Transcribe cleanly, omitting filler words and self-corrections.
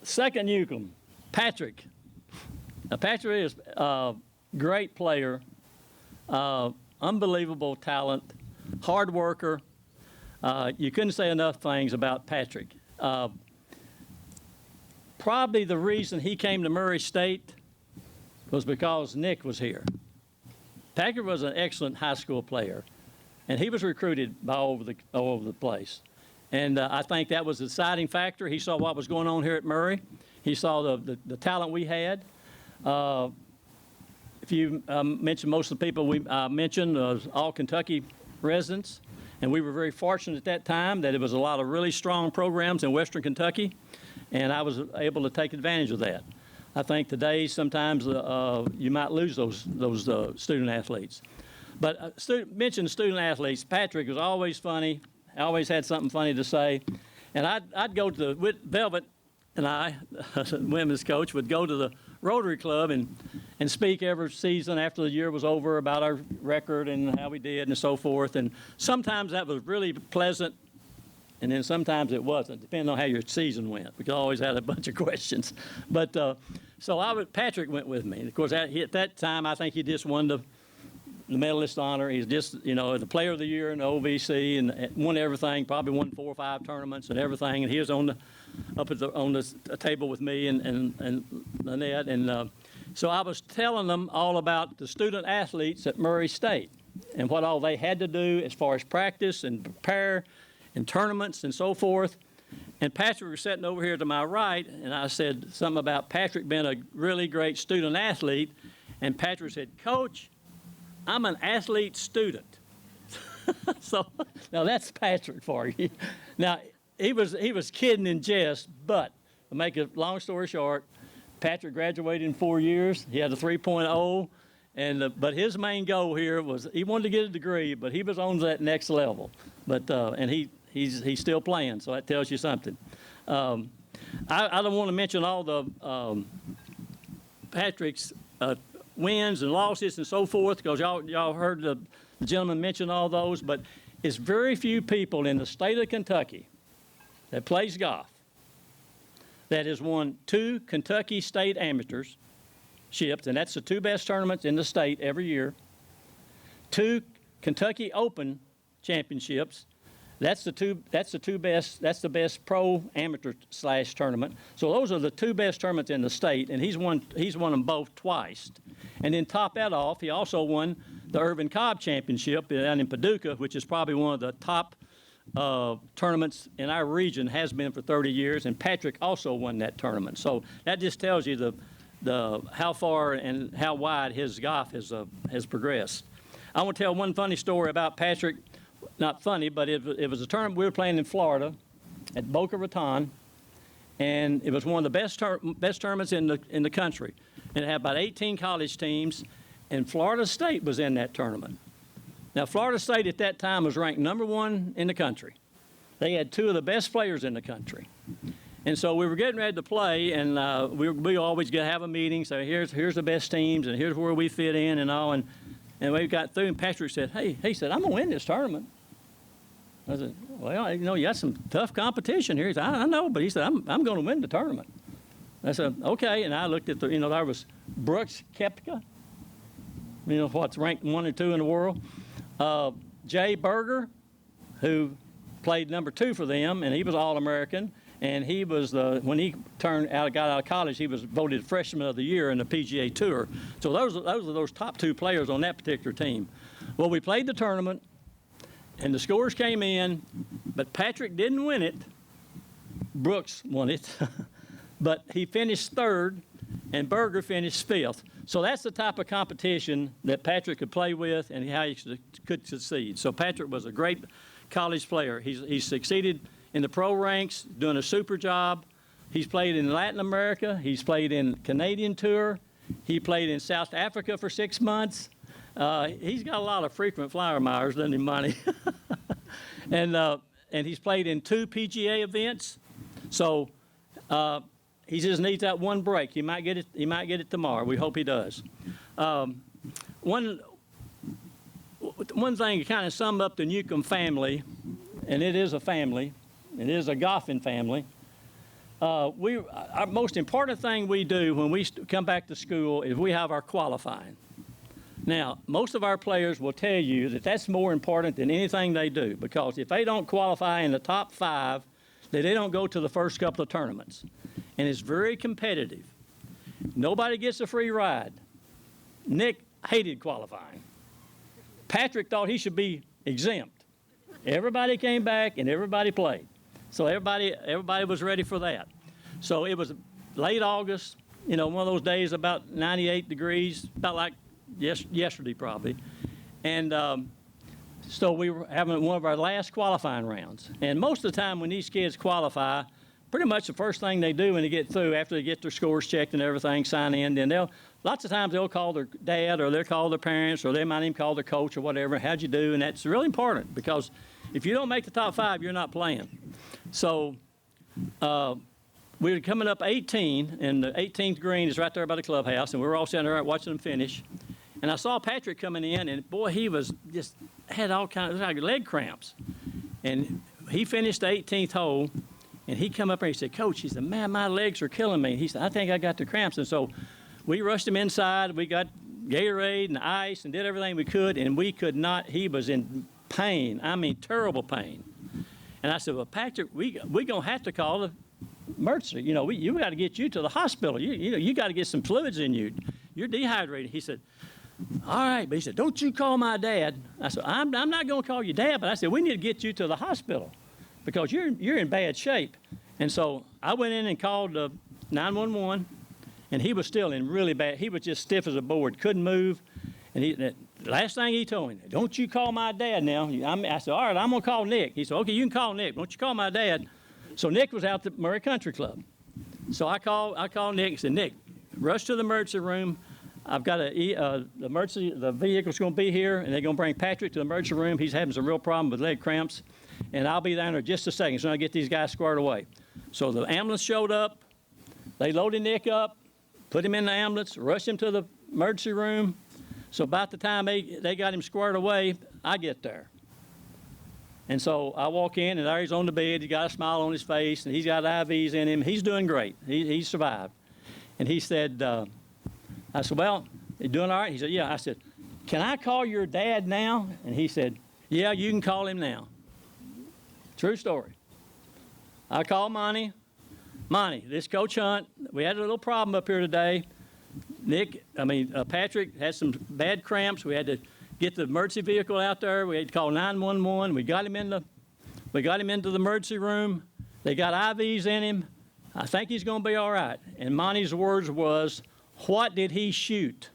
Second Newcomb, Patrick. Now, Patrick is a great player, unbelievable talent, hard worker. You couldn't say enough things about Patrick. Probably the reason he came to Murray State was because Nick was here. Patrick was an excellent high school player, and he was recruited by all over the place. And I think that was the deciding factor. He saw what was going on here at Murray. He saw the talent we had. If you mention most of the people we mentioned, all Kentucky residents, and we were very fortunate at that time that it was a lot of really strong programs in Western Kentucky, and I was able to take advantage of that. I think today sometimes you might lose those student athletes. But mention student athletes, Patrick was always funny, always had something funny to say. And I'd go to Velvet, and I, as a women's coach, would go to the Rotary Club and speak every season after the year was over about our record and how we did and so forth. And sometimes that was really pleasant, and then sometimes it wasn't, depending on how your season went. We always had a bunch of questions. But so Patrick went with me. And of course, at that time, I think he just won the medalist honor. He's just, the player of the year in the OVC and won everything, probably won 4 or 5 tournaments and everything. And he was on the table with me and Lynette. And so I was telling them all about the student athletes at Murray State and what all they had to do as far as practice and prepare and tournaments and so forth. And Patrick was sitting over here to my right, and I said something about Patrick being a really great student athlete. And Patrick said, "Coach, I'm an athlete student." So now that's Patrick for you. Now he was kidding in jest, but to make a long story short, Patrick graduated in 4 years. He had a 3.0, and but his main goal here was he wanted to get a degree, but he was on that next level. But and he's still playing, so that tells you something. I don't want to mention all the Patrick's wins and losses and so forth, because y'all heard the gentleman mention all those, but it's very few people in the state of Kentucky that plays golf that has won 2 Kentucky State Amateurships, and that's the 2 best tournaments in the state every year, 2 Kentucky Open Championships. That's the best pro amateur / tournament. So those are the 2 best tournaments in the state, and he's won them both twice. And then top that off, he also won the Irvin Cobb Championship down in Paducah, which is probably one of the top tournaments in our region, has been for 30 years, and Patrick also won that tournament. So that just tells you the how far and how wide his golf has progressed. I want to tell one funny story about Patrick. Not funny, but it was a tournament we were playing in Florida at Boca Raton, and it was one of the best tournaments in the country. And it had about 18 college teams, and Florida State was in that tournament. Now, Florida State at that time was ranked #1 in the country. They had 2 of the best players in the country. And so we were getting ready to play, and we always have a meeting, so here's the best teams, and here's where we fit in and all. And we got through, and Patrick said, "Hey," he said, "I'm going to win this tournament." I said, "Well, you got some tough competition here." He said, "I know," but he said, I'm going to win the tournament." I said, "Okay." And I looked at there was Brooks Koepka, what's ranked 1 or 2 in the world. Jay Berger, who played #2 for them, and he was All-American. And he was when he got out of college, he was voted Freshman of the Year in the PGA Tour. So those are those top 2 players on that particular team. Well, we played the tournament, and the scores came in, but Patrick didn't win it. Brooks won it, but he finished 3rd, and Berger finished 5th. So that's the type of competition that Patrick could play with and how he could succeed. So Patrick was a great college player. He's succeeded in the pro ranks, doing a super job. He's played in Latin America. He's played in Canadian Tour. He played in South Africa for 6 months. He's got a lot of frequent flyer miles, doesn't he, Monty? And he's played in 2 PGA events. So he just needs that one break. He might get it tomorrow. We hope he does. One thing to kind of sum up the Newcomb family, and it is a family. It is a golfing family. Our most important thing we do when we come back to school is we have our qualifying. Now, most of our players will tell you that that's more important than anything they do, because if they don't qualify in the top 5, then they don't go to the first couple of tournaments. And it's very competitive. Nobody gets a free ride. Nick hated qualifying. Patrick thought he should be exempt. Everybody came back and everybody played. So everybody was ready for that. So it was late August, one of those days about 98 degrees, about like yesterday probably. And so we were having one of our last qualifying rounds. And most of the time when these kids qualify, pretty much the first thing they do when they get through, after they get their scores checked and everything, sign in, then lots of times they'll call their dad, or they'll call their parents, or they might even call their coach or whatever. How'd you do? And that's really important, because if you don't make the top 5, you're not playing. So we were coming up 18, and the 18th green is right there by the clubhouse, and we were all sitting there watching them finish. And I saw Patrick coming in, and boy, he was just had all kinds of like leg cramps. And he finished the 18th hole, and he come up there and he said, "Coach," he said, "man, my legs are killing me." He said, "I think I got the cramps." And so we rushed him inside. We got Gatorade and ice and did everything we could, and we could not. He was in pain. I mean, terrible pain. And I said, "Well, Patrick, we gonna have to call the emergency. You got to get you to the hospital. You got to get some fluids in you. You're dehydrated." He said, "All right," but he said, "Don't you call my dad." I said, I'm not going to call your dad, but I said, "We need to get you to the hospital because you're in bad shape." And so I went in and called 911, and he was still in really bad. He was just stiff as a board, couldn't move. And the last thing he told me, "Don't you call my dad now." I said, "All right, I'm going to call Nick." He said, "Okay, you can call Nick. Don't you call my dad." So Nick was out at Murray Country Club. So I called Nick and said, "Nick, rush to the emergency room. I've got the vehicle's going to be here, and they're going to bring Patrick to the emergency room. He's having some real problem with leg cramps, and I'll be there in just a second, so I get these guys squared away." So the ambulance showed up. They loaded Nick up, put him in the ambulance, rushed him to the emergency room. So about the time they got him squared away, I get there. And so I walk in, and there he's on the bed. He's got a smile on his face, and he's got IVs in him. He's doing great. He survived. And he said, I said, "Well, you doing all right?" He said, "Yeah." I said, "Can I call your dad now?" And he said, "Yeah, you can call him now." True story. I called Monty. "Monty, this is Coach Hunt. We had a little problem up here today. Patrick had some bad cramps. We had to get the emergency vehicle out there. We had to call 911. We got him into the emergency room. They got IVs in him. I think he's going to be all right." And Monty's words was, "What did he shoot?"